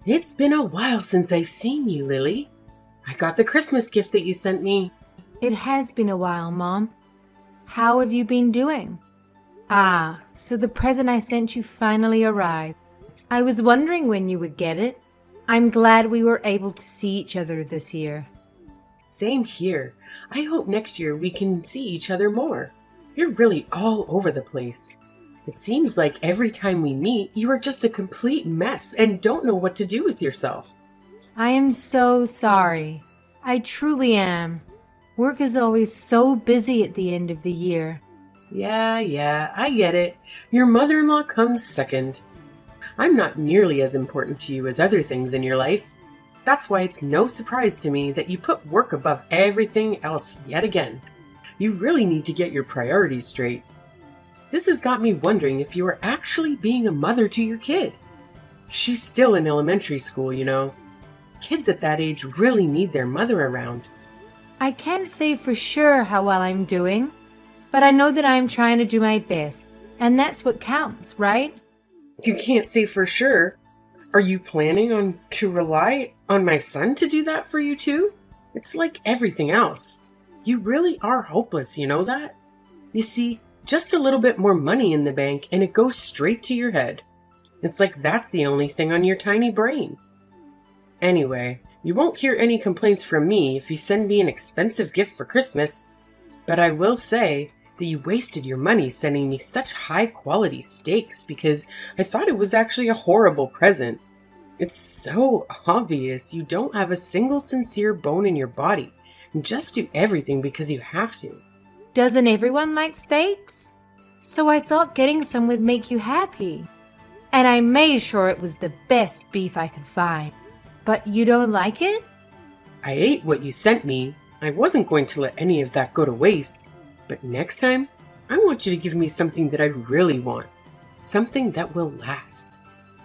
It's been a while since I've seen you, Lily. I got the Christmas gift that you sent me. It has been a while, Mom. How have you been doing? Ah, so the present I sent you finally arrived. I was wondering when you would get it. I'm glad we were able to see each other this year. Same here. I hope next year we can see each other more. You're really all over the place. It seems like every time we meet, you are just a complete mess and don't know what to do with yourself. I am so sorry. I truly am. Work is always so busy at the end of the year. Yeah, I get it. Your mother-in-law comes second. I'm not nearly as important to you as other things in your life. That's why it's no surprise to me that you put work above everything else yet again. You really need to get your priorities straight. This has got me wondering if you are actually being a mother to your kid. She's still in elementary school, you know. Kids at that age really need their mother around. I can't say for sure how well I'm doing, but I know that I'm trying to do my best, and that's what counts, right? You can't say for sure. Are you planning on to rely on my son to do that for you too? It's like everything else. You really are hopeless, you know that? You see, just a little bit more money in the bank and it goes straight to your head. It's like that's the only thing on your tiny brain. Anyway, you won't hear any complaints from me if you send me an expensive gift for Christmas, but I will say that you wasted your money sending me such high-quality steaks because I thought it was actually a horrible present. It's so obvious you don't have a single sincere bone in your body and just do everything because you have to. Doesn't everyone like steaks? So I thought getting some would make you happy. And I made sure it was the best beef I could find. But you don't like it? I ate what you sent me. I wasn't going to let any of that go to waste. But next time, I want you to give me something that I really want. Something that will last.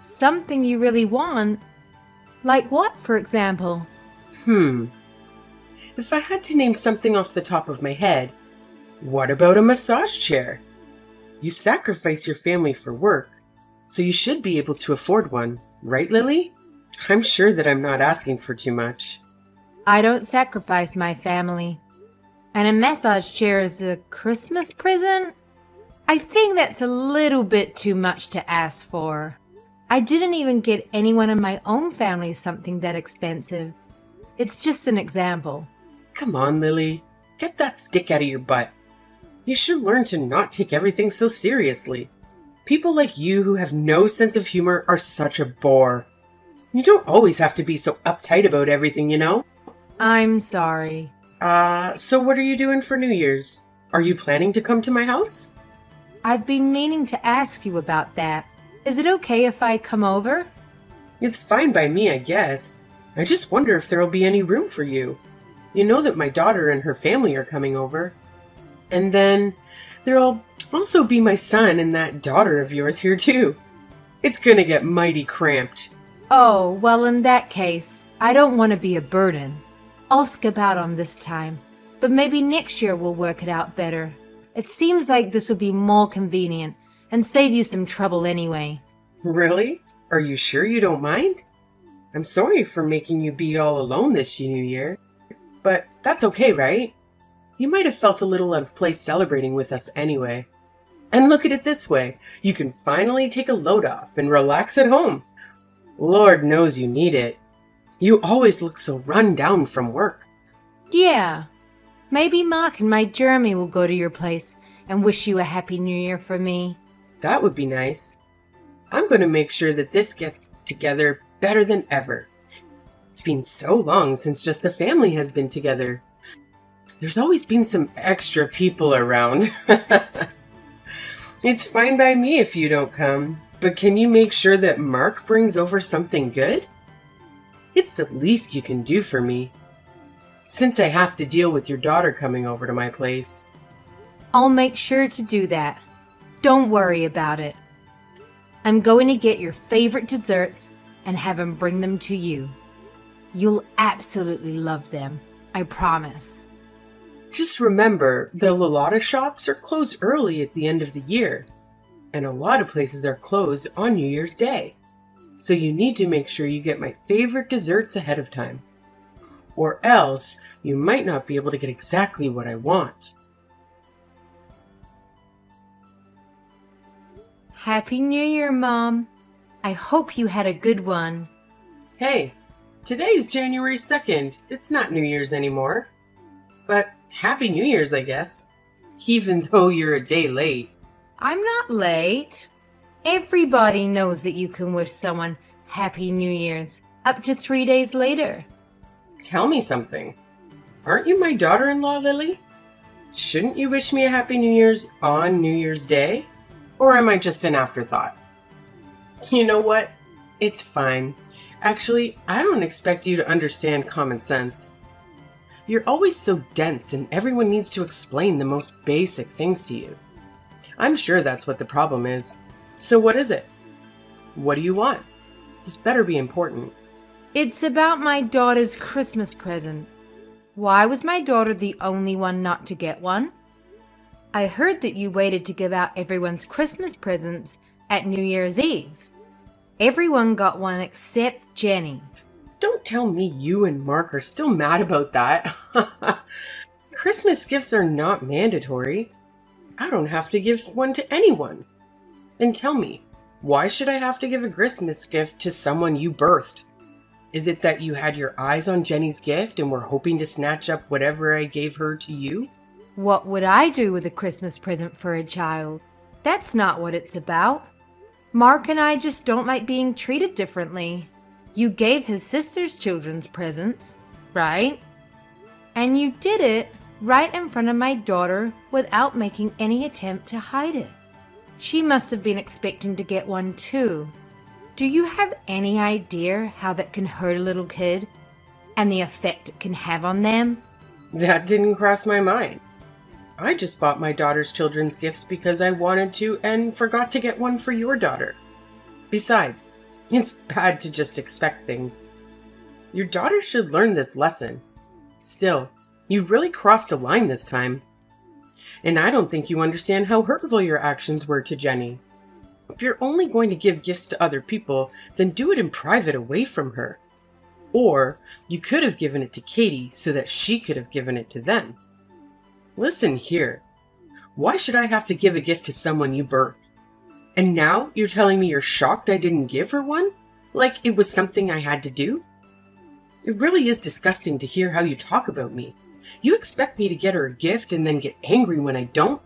Something you really want? Like what, for example? If I had to name something off the top of my head, what about a massage chair? You sacrifice your family for work, so you should be able to afford one, right, Lily? I'm sure that I'm not asking for too much. I don't sacrifice my family. And a massage chair is a Christmas present? I think that's a little bit too much to ask for. I didn't even get anyone in my own family something that expensive. It's just an example. Come on, Lily. Get that stick out of your butt. You should learn to not take everything so seriously. People like you who have no sense of humor are such a bore. You don't always have to be so uptight about everything, you know? I'm sorry. So what are you doing for New Year's? Are you planning to come to my house? I've been meaning to ask you about that. Is it okay if I come over? It's fine by me, I guess. I just wonder if there'll be any room for you. You know that my daughter and her family are coming over. And then there'll also be my son and that daughter of yours here too. It's gonna get mighty cramped. Oh, well in that case, I don't want to be a burden. I'll skip out on this time, but maybe next year we'll work it out better. It seems like this would be more convenient and save you some trouble anyway. Really? Are you sure you don't mind? I'm sorry for making you be all alone this New Year, but that's okay, right? You might have felt a little out of place celebrating with us anyway. And look at it this way, you can finally take a load off and relax at home. Lord knows you need it. You always look so run down from work. Yeah. Maybe Mark and my Jeremy will go to your place and wish you a Happy New Year for me. That would be nice. I'm going to make sure that this gets together better than ever. It's been so long since just the family has been together. There's always been some extra people around. It's fine by me if you don't come, but can you make sure that Mark brings over something good? It's the least you can do for me, since I have to deal with your daughter coming over to my place. I'll make sure to do that. Don't worry about it. I'm going to get your favorite desserts and have him bring them to you. You'll absolutely love them, I promise. Just remember, the Lalata shops are closed early at the end of the year, and a lot of places are closed on New Year's Day. So you need to make sure you get my favorite desserts ahead of time. Or else you might not be able to get exactly what I want. Happy New Year, Mom. I hope you had a good one. Hey, today's January 2nd. It's not New Year's anymore. But Happy New Year's, I guess. Even though you're a day late. I'm not late. Everybody knows that you can wish someone Happy New Year's up to 3 days later. Tell me something. Aren't you my daughter-in-law, Lily? Shouldn't you wish me a Happy New Year's on New Year's Day? Or am I just an afterthought? You know what? It's fine. Actually, I don't expect you to understand common sense. You're always so dense and everyone needs to explain the most basic things to you. I'm sure that's what the problem is. So what is it? What do you want? This better be important. It's about my daughter's Christmas present. Why was my daughter the only one not to get one? I heard that you waited to give out everyone's Christmas presents at New Year's Eve. Everyone got one except Jenny. Don't tell me you and Mark are still mad about that. Christmas gifts are not mandatory. I don't have to give one to anyone. And tell me, why should I have to give a Christmas gift to someone you birthed? Is it that you had your eyes on Jenny's gift and were hoping to snatch up whatever I gave her to you? What would I do with a Christmas present for a child? That's not what it's about. Mark and I just don't like being treated differently. You gave his sister's children's presents, right? And you did it right in front of my daughter without making any attempt to hide it. She must have been expecting to get one too. Do you have any idea how that can hurt a little kid and the effect it can have on them? That didn't cross my mind. I just bought my daughter's children's gifts because I wanted to and forgot to get one for your daughter. Besides, it's bad to just expect things. Your daughter should learn this lesson. Still, you really crossed a line this time. And I don't think you understand how hurtful your actions were to Jenny. If you're only going to give gifts to other people, then do it in private away from her. Or you could have given it to Katie so that she could have given it to them. Listen here. Why should I have to give a gift to someone you birthed? And now you're telling me you're shocked I didn't give her one? Like it was something I had to do? It really is disgusting to hear how you talk about me. You expect me to get her a gift and then get angry when I don't?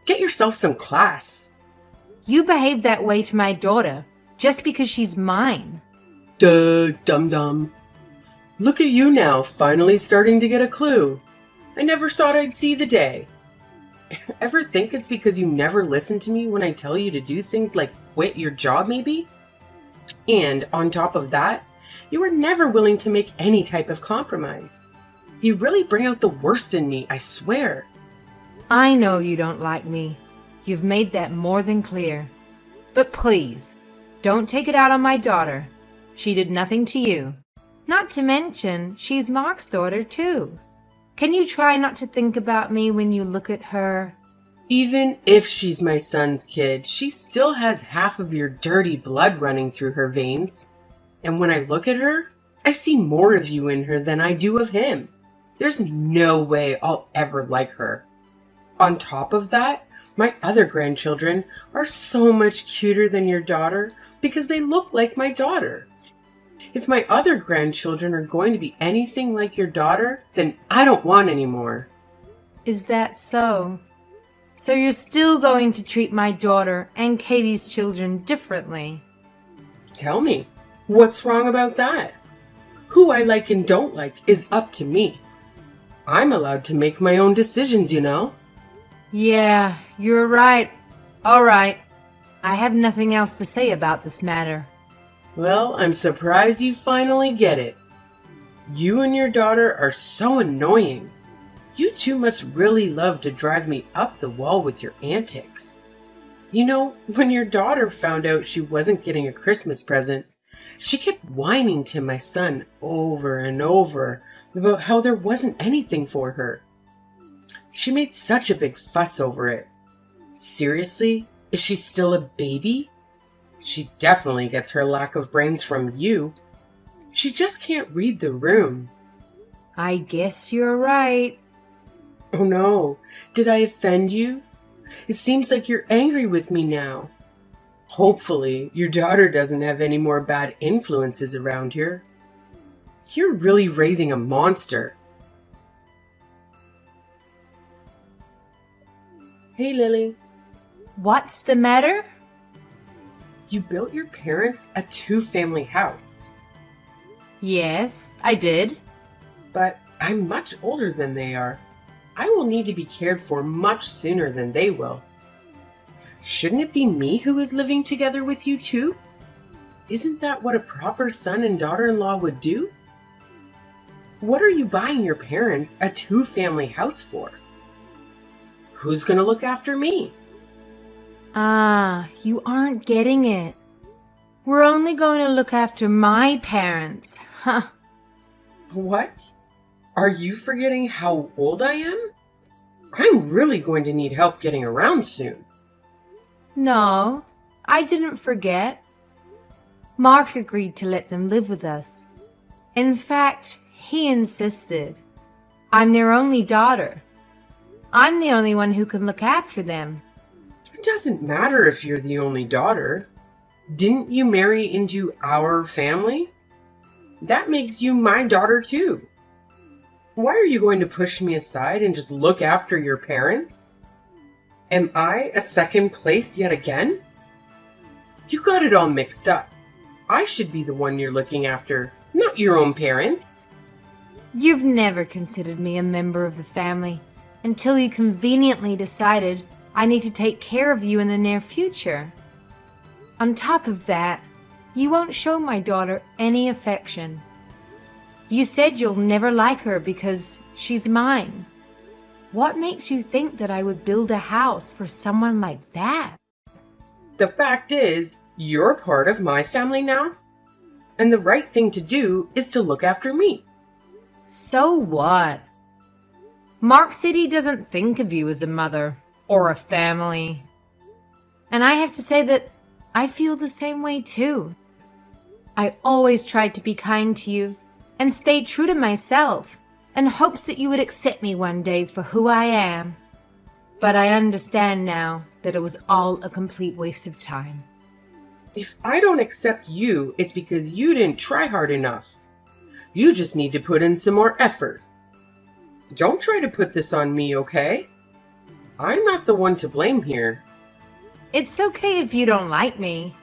Get yourself some class. You behave that way to my daughter just because she's mine. Duh, dum-dum. Look at you now, finally starting to get a clue. I never thought I'd see the day. Ever think it's because you never listen to me when I tell you to do things like quit your job maybe? And on top of that, you are never willing to make any type of compromise. You really bring out the worst in me, I swear. I know you don't like me. You've made that more than clear. But please, don't take it out on my daughter. She did nothing to you. Not to mention, she's Mark's daughter too. Can you try not to think about me when you look at her? Even if she's my son's kid, she still has half of your dirty blood running through her veins. And when I look at her, I see more of you in her than I do of him. There's no way I'll ever like her. On top of that, my other grandchildren are so much cuter than your daughter because they look like my daughter. If my other grandchildren are going to be anything like your daughter, then I don't want any more. Is that so? So you're still going to treat my daughter and Katie's children differently? Tell me, what's wrong about that? Who I like and don't like is up to me. I'm allowed to make my own decisions, you know. Yeah, you're right. All right. I have nothing else to say about this matter. Well, I'm surprised you finally get it. You and your daughter are so annoying. You two must really love to drive me up the wall with your antics. You know, when your daughter found out she wasn't getting a Christmas present, she kept whining to my son over and over about how there wasn't anything for her. She made such a big fuss over it. Seriously? Is she still a baby? She definitely gets her lack of brains from you. She just can't read the room. I guess you're right. Oh no, did I offend you? It seems like you're angry with me now. Hopefully, your daughter doesn't have any more bad influences around here. You're really raising a monster. Hey, Lily. What's the matter? You built your parents a two-family house. Yes, I did. But I'm much older than they are. I will need to be cared for much sooner than they will. Shouldn't it be me who is living together with you too? Isn't that what a proper son and daughter-in-law would do? What are you buying your parents a two-family house for? Who's going to look after me? Ah, you aren't getting it. We're only going to look after my parents. Huh. What? Are you forgetting how old I am? I'm really going to need help getting around soon. No, I didn't forget. Mark agreed to let them live with us. In fact, he insisted. I'm their only daughter. I'm the only one who can look after them. It doesn't matter if you're the only daughter. Didn't you marry into our family? That makes you my daughter too. Why are you going to push me aside and just look after your parents? Am I a second place yet again? You got it all mixed up. I should be the one you're looking after, not your own parents. You've never considered me a member of the family until you conveniently decided I need to take care of you in the near future. On top of that, you won't show my daughter any affection. You said you'll never like her because she's mine. What makes you think that I would build a house for someone like that? The fact is, you're part of my family now, and the right thing to do is to look after me. So what? Mark said he doesn't think of you as a mother or a family. And I have to say that I feel the same way too. I always tried to be kind to you and stay true to myself in hopes that you would accept me one day for who I am. But I understand now that it was all a complete waste of time. If I don't accept you, it's because you didn't try hard enough. You just need to put in some more effort. Don't try to put this on me, okay? I'm not the one to blame here. It's okay if you don't like me.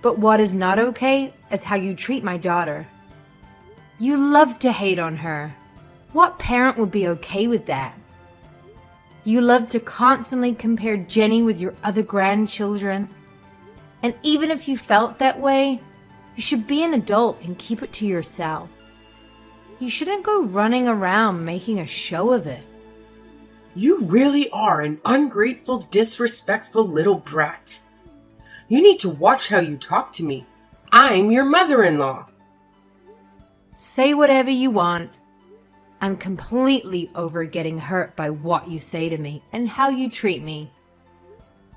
But what is not okay is how you treat my daughter. You love to hate on her. What parent would be okay with that? You love to constantly compare Jenny with your other grandchildren. And even if you felt that way, you should be an adult and keep it to yourself. You shouldn't go running around making a show of it. You really are an ungrateful, disrespectful little brat. You need to watch how you talk to me. I'm your mother-in-law. Say whatever you want. I'm completely over getting hurt by what you say to me and how you treat me.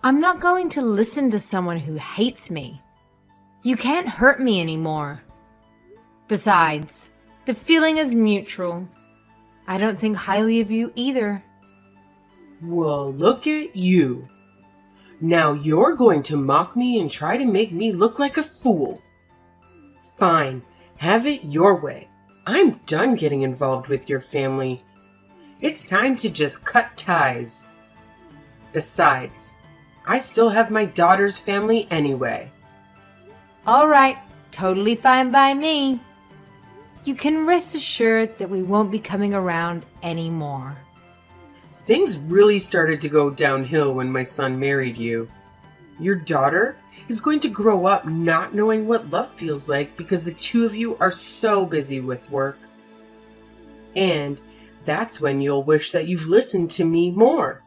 I'm not going to listen to someone who hates me. You can't hurt me anymore. Besides, the feeling is mutual. I don't think highly of you either. Well, look at you. Now you're going to mock me and try to make me look like a fool. Fine, have it your way. I'm done getting involved with your family. It's time to just cut ties. Besides, I still have my daughter's family anyway. All right, totally fine by me. You can rest assured that we won't be coming around anymore. Things really started to go downhill when my son married you. Your daughter is going to grow up not knowing what love feels like because the two of you are so busy with work. And that's when you'll wish that you've listened to me more.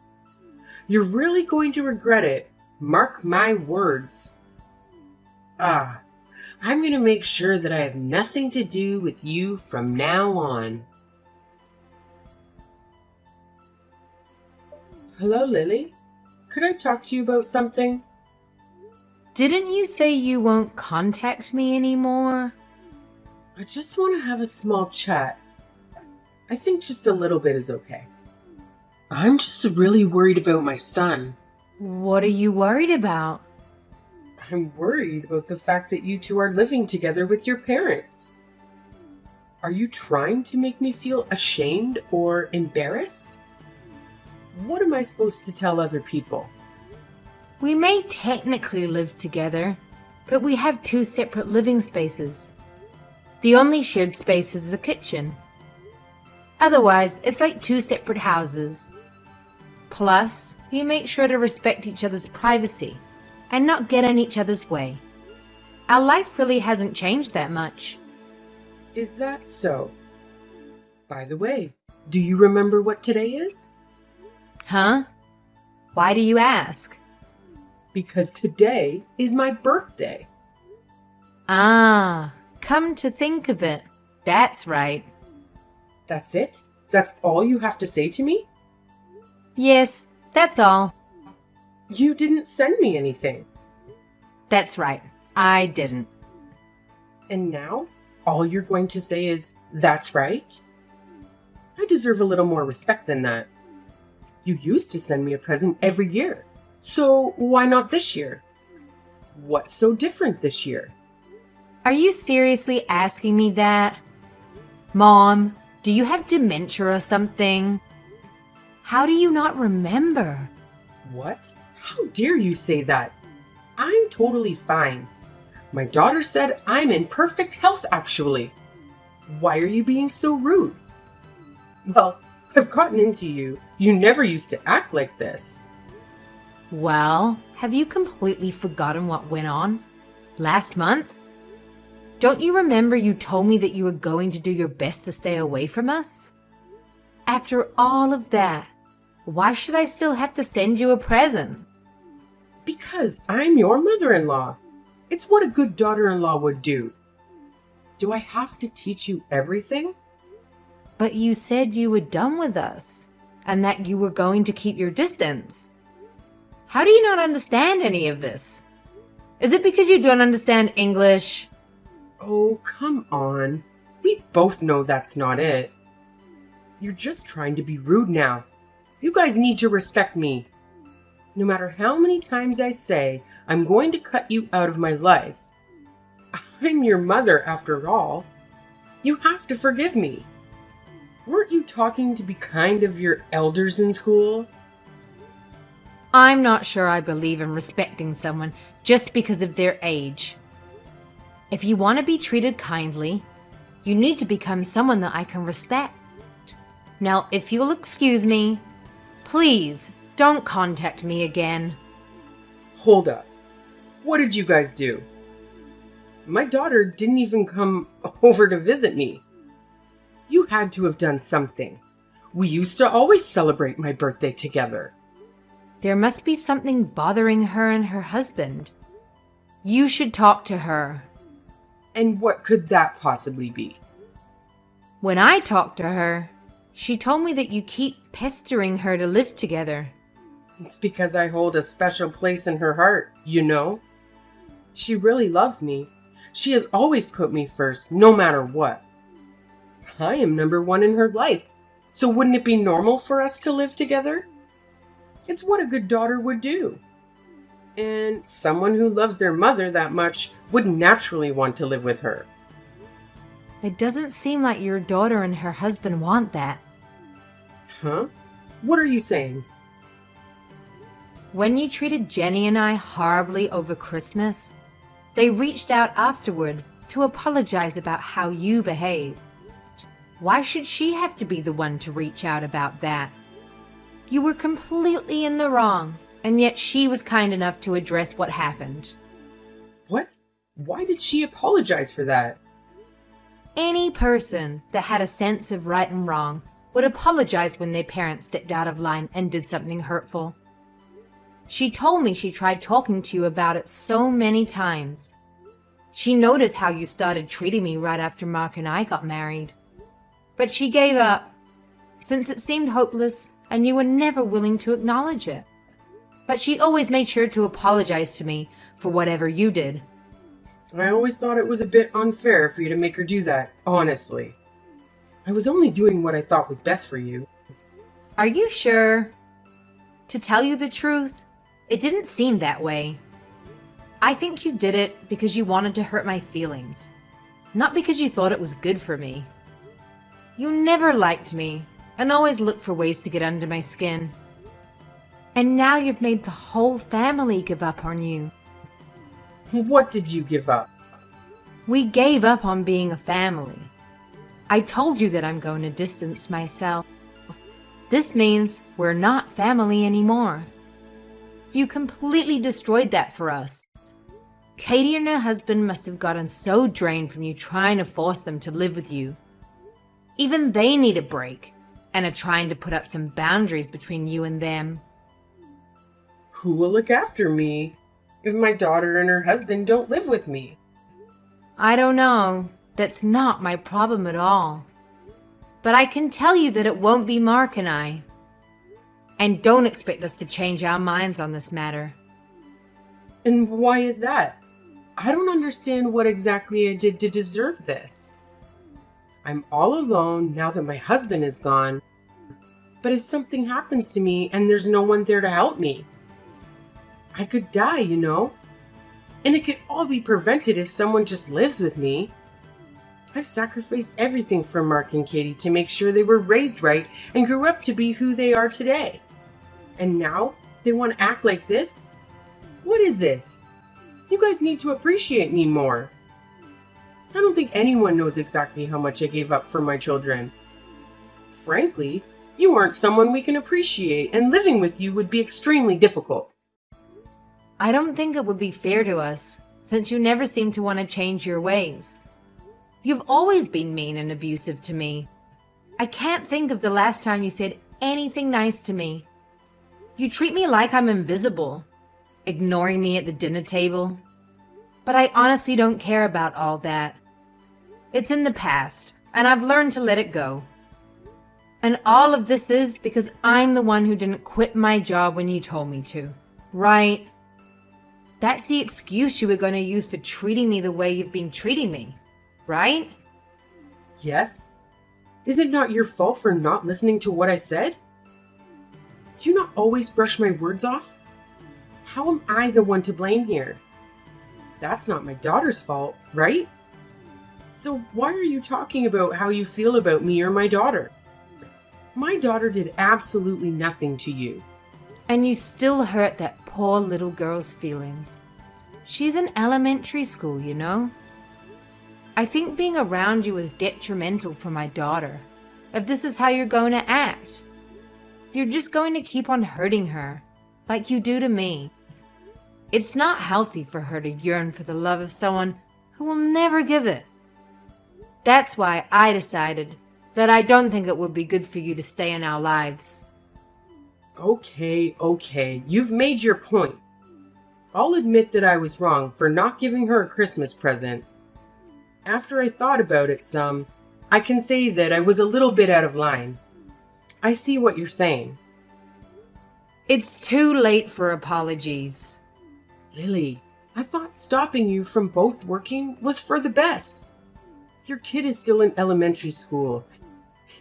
You're really going to regret it. Mark my words. I'm going to make sure that I have nothing to do with you from now on. Hello, Lily. Could I talk to you about something? Didn't you say you won't contact me anymore? I just want to have a small chat. I think just a little bit is okay. I'm just really worried about my son. What are you worried about? I'm worried about the fact that you two are living together with your parents. Are you trying to make me feel ashamed or embarrassed? What am I supposed to tell other people? We may technically live together, but we have two separate living spaces. The only shared space is the kitchen. Otherwise, it's like two separate houses. Plus, we make sure to respect each other's privacy and not get in each other's way. Our life really hasn't changed that much. Is that so? By the way, do you remember what today is? Huh? Why do you ask? Because today is my birthday. Ah, come to think of it, that's right. That's it? That's all you have to say to me? Yes, that's all. You didn't send me anything. That's right, I didn't. And now, all you're going to say is, that's right? I deserve a little more respect than that. You used to send me a present every year. So why not this year? What's so different this year? Are you seriously asking me that? Mom, do you have dementia or something? How do you not remember? What? How dare you say that? I'm totally fine. My daughter said I'm in perfect health, actually. Why are you being so rude? Well, I've gotten into you. You never used to act like this. Well, have you completely forgotten what went on last month? Don't you remember you told me that you were going to do your best to stay away from us? After all of that, why should I still have to send you a present? Because I'm your mother-in-law. It's what a good daughter-in-law would do. Do I have to teach you everything? But you said you were done with us and that you were going to keep your distance. How do you not understand any of this? Is it because you don't understand English? Oh, come on. We both know that's not it. You're just trying to be rude now. You guys need to respect me. No matter how many times I say I'm going to cut you out of my life, I'm your mother after all. You have to forgive me. Weren't you talking to be kind of your elders in school? I'm not sure I believe in respecting someone just because of their age. If you want to be treated kindly, you need to become someone that I can respect. Now, if you'll excuse me, please don't contact me again. Hold up. What did you guys do? My daughter didn't even come over to visit me. You had to have done something. We used to always celebrate my birthday together. There must be something bothering her and her husband. You should talk to her. And what could that possibly be? When I talked to her, she told me that you keep pestering her to live together. It's because I hold a special place in her heart, you know? She really loves me. She has always put me first, no matter what. I am number one in her life, so wouldn't it be normal for us to live together? It's what a good daughter would do. And someone who loves their mother that much would naturally want to live with her. It doesn't seem like your daughter and her husband want that. Huh? What are you saying? When you treated Jenny and I horribly over Christmas, they reached out afterward to apologize about how you behaved. Why should she have to be the one to reach out about that? You were completely in the wrong, and yet she was kind enough to address what happened. What? Why did she apologize for that? Any person that had a sense of right and wrong would apologize when their parents stepped out of line and did something hurtful. She told me she tried talking to you about it so many times. She noticed how you started treating me right after Mark and I got married. But she gave up, since it seemed hopeless and you were never willing to acknowledge it. but she always made sure to apologize to me for whatever you did. I always thought it was a bit unfair for you to make her do that, honestly. I was only doing what I thought was best for you. Are you sure? To tell you the truth, it didn't seem that way. I think you did it because you wanted to hurt my feelings, not because you thought it was good for me. You never liked me and always looked for ways to get under my skin. And now you've made the whole family give up on you. What did you give up? We gave up on being a family. I told you that I'm going to distance myself. This means we're not family anymore. You completely destroyed that for us. Katie and her husband must have gotten so drained from you trying to force them to live with you. Even they need a break and are trying to put up some boundaries between you and them. Who will look after me if my daughter and her husband don't live with me? I don't know. That's not my problem at all. But I can tell you that it won't be Mark and I. And don't expect us to change our minds on this matter. And why is that? I don't understand what exactly I did to deserve this. I'm all alone now that my husband is gone. But if something happens to me and there's no one there to help me, I could die, you know? And it could all be prevented if someone just lives with me. I've sacrificed everything for Mark and Katie to make sure they were raised right and grew up to be who they are today. And now they want to act like this? What is this? You guys need to appreciate me more. I don't think anyone knows exactly how much I gave up for my children. Frankly, you aren't someone we can appreciate, and living with you would be extremely difficult. I don't think it would be fair to us, since you never seem to want to change your ways. You've always been mean and abusive to me. I can't think of the last time you said anything nice to me. You treat me like I'm invisible, ignoring me at the dinner table. But I honestly don't care about all that. It's in the past, and I've learned to let it go. And all of this is because I'm the one who didn't quit my job when you told me to, right? That's the excuse you were going to use for treating me the way you've been treating me, right? Yes? Is it not your fault for not listening to what I said? Do you not always brush my words off? How am I the one to blame here? That's not my daughter's fault, right? So why are you talking about how you feel about me or my daughter? My daughter did absolutely nothing to you. And you still hurt that poor little girl's feelings. She's in elementary school, you know? I think being around you is detrimental for my daughter. If this is how you're going to act, you're just going to keep on hurting her, like you do to me. It's not healthy for her to yearn for the love of someone who will never give it. That's why I decided that I don't think it would be good for you to stay in our lives. Okay, you've made your point. I'll admit that I was wrong for not giving her a Christmas present. After I thought about it some, I can say that I was a little bit out of line. I see what you're saying. It's too late for apologies. Lily, I thought stopping you from both working was for the best. Your kid is still in elementary school,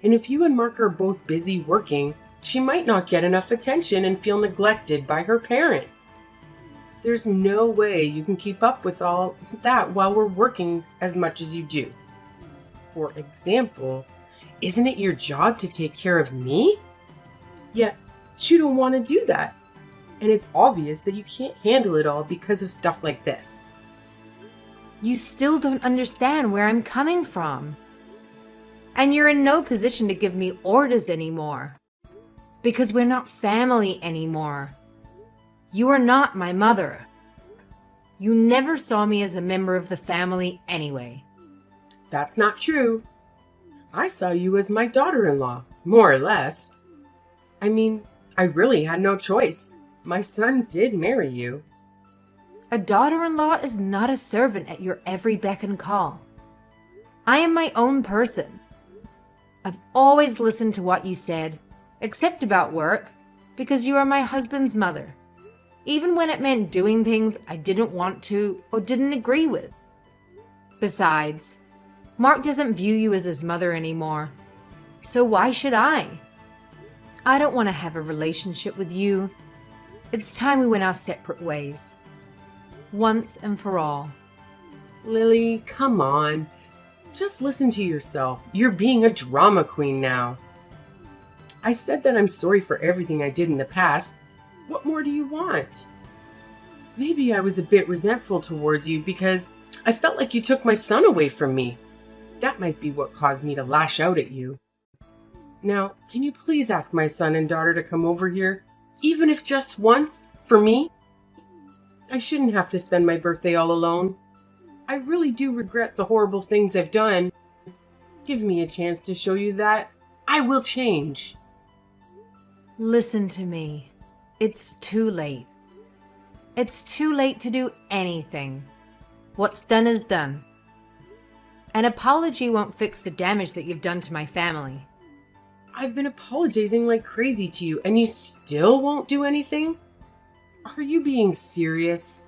and if you and Mark are both busy working, she might not get enough attention and feel neglected by her parents. There's no way you can keep up with all that while we're working as much as you do. For example, isn't it your job to take care of me? Yet, you don't want to do that. And it's obvious that you can't handle it all because of stuff like this. You still don't understand where I'm coming from. And you're in no position to give me orders anymore. Because we're not family anymore. You are not my mother. You never saw me as a member of the family anyway. That's not true. I saw you as my daughter-in-law, more or less. I mean, I really had no choice. My son did marry you. A daughter-in-law is not a servant at your every beck and call. I am my own person. I've always listened to what you said, except about work, because you are my husband's mother. even when it meant doing things I didn't want to or didn't agree with. Besides, Mark doesn't view you as his mother anymore, so why should I? I don't want to have a relationship with you. It's time we went our separate ways, once and for all. Lily, come on. Just listen to yourself. You're being a drama queen now. I said that I'm sorry for everything I did in the past. What more do you want? Maybe I was a bit resentful towards you because I felt like you took my son away from me. That might be what caused me to lash out at you. Now, can you please ask my son and daughter to come over here, even if just once, for me? I shouldn't have to spend my birthday all alone. I really do regret the horrible things I've done. Give me a chance to show you that I will change. Listen to me. It's too late. It's too late to do anything. What's done is done. An apology won't fix the damage that you've done to my family. I've been apologizing like crazy to you, and you still won't do anything? Are you being serious?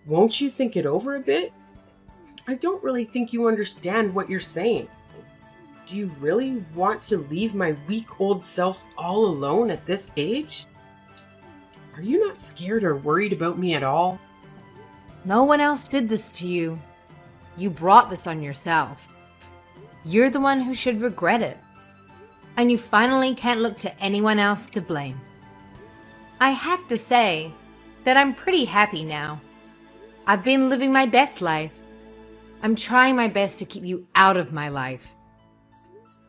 Won't you think it over a bit? I don't really think you understand what you're saying. Do you really want to leave my weak old self all alone at this age? Are you not scared or worried about me at all? No one else did this to you. You brought this on yourself. You're the one who should regret it. And you finally can't look to anyone else to blame. I have to say that I'm pretty happy now. I've been living my best life. I'm trying my best to keep you out of my life.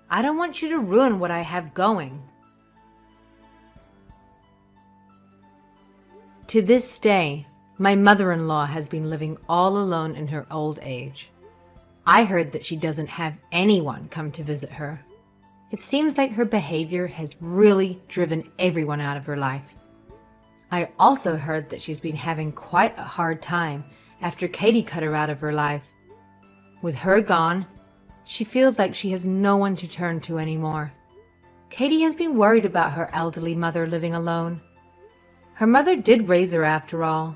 I don't want you to ruin what I have going. To this day, my mother-in-law has been living all alone in her old age. I heard that she doesn't have anyone come to visit her. It seems like her behavior has really driven everyone out of her life. I also heard that she's been having quite a hard time after Katie cut her out of her life. With her gone, she feels like she has no one to turn to anymore. Katie has been worried about her elderly mother living alone. Her mother did raise her after all.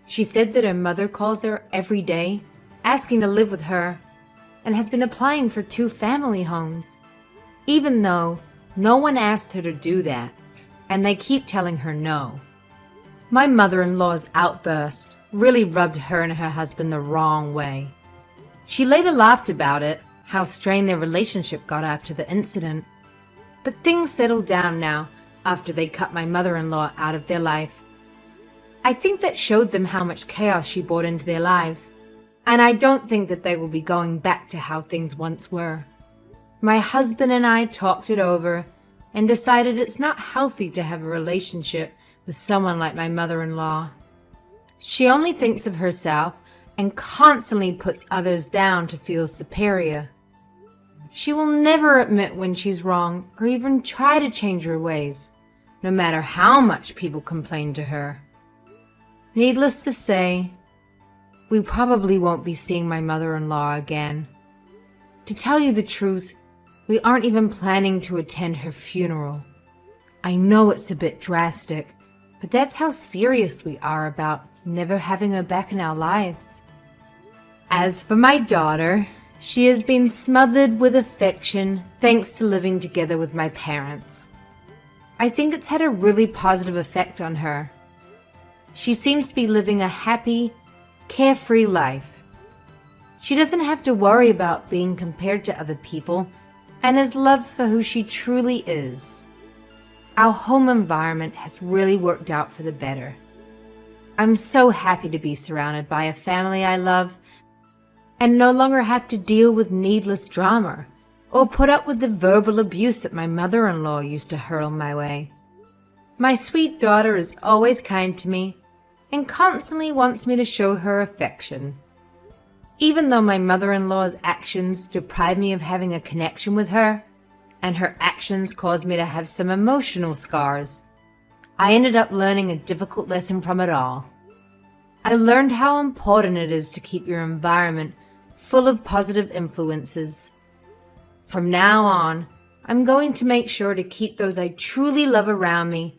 She said that her mother calls her every day, asking to live with her, and has been applying for 2 family homes, even though no one asked her to do that, and they keep telling her no. My mother-in-law's outburst really rubbed her and her husband the wrong way. She later laughed about it, how strained their relationship got after the incident. But things settled down now after they cut my mother-in-law out of their life. I think that showed them how much chaos she brought into their lives, and I don't think that they will be going back to how things once were. My husband and I talked it over and decided it's not healthy to have a relationship with someone like my mother-in-law. She only thinks of herself and constantly puts others down to feel superior. She will never admit when she's wrong or even try to change her ways, no matter how much people complain to her. Needless to say, we probably won't be seeing my mother-in-law again. To tell you the truth, we aren't even planning to attend her funeral. I know it's a bit drastic, but that's how serious we are about never having her back in our lives. As for my daughter, she has been smothered with affection thanks to living together with my parents. I think it's had a really positive effect on her. She seems to be living a happy, carefree life. She doesn't have to worry about being compared to other people and is loved for who she truly is. Our home environment has really worked out for the better. I'm so happy to be surrounded by a family I love and no longer have to deal with needless drama or put up with the verbal abuse that my mother-in-law used to hurl my way. My sweet daughter is always kind to me and constantly wants me to show her affection. Even though my mother-in-law's actions deprive me of having a connection with her, and her actions cause me to have some emotional scars, I ended up learning a difficult lesson from it all. I learned how important it is to keep your environment full of positive influences. From now on, I'm going to make sure to keep those I truly love around me